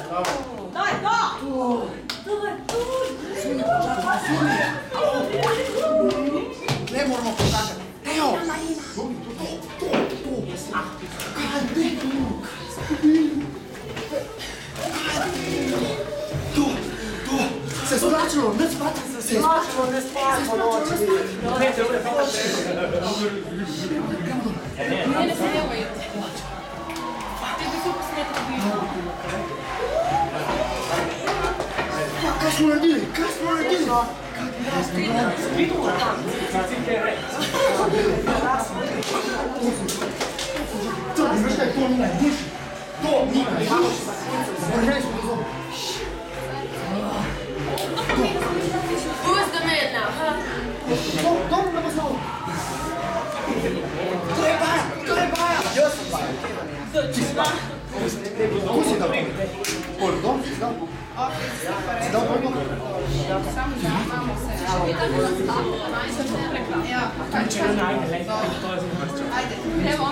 Daj, da! Ne moramo pokazati. Evo! To! Se splačilo, ne spata se! Se Splačilo, ne spavamo noći. Peter, uvijek Ne se nemoj. Ti bi super smetno bio. Kaj smo radili? To, znaš kaj, to nije najbliži. To nije najbliži. Vrhaj smo to zove. Pust da medna, ha? Dobro, ne poznao. To je Baja! Ja sam Baja. Ko si dao? Pol, dom si dao? Si dao pojmo? Samo imamo se. Ja. Ajde, Ajde, evo.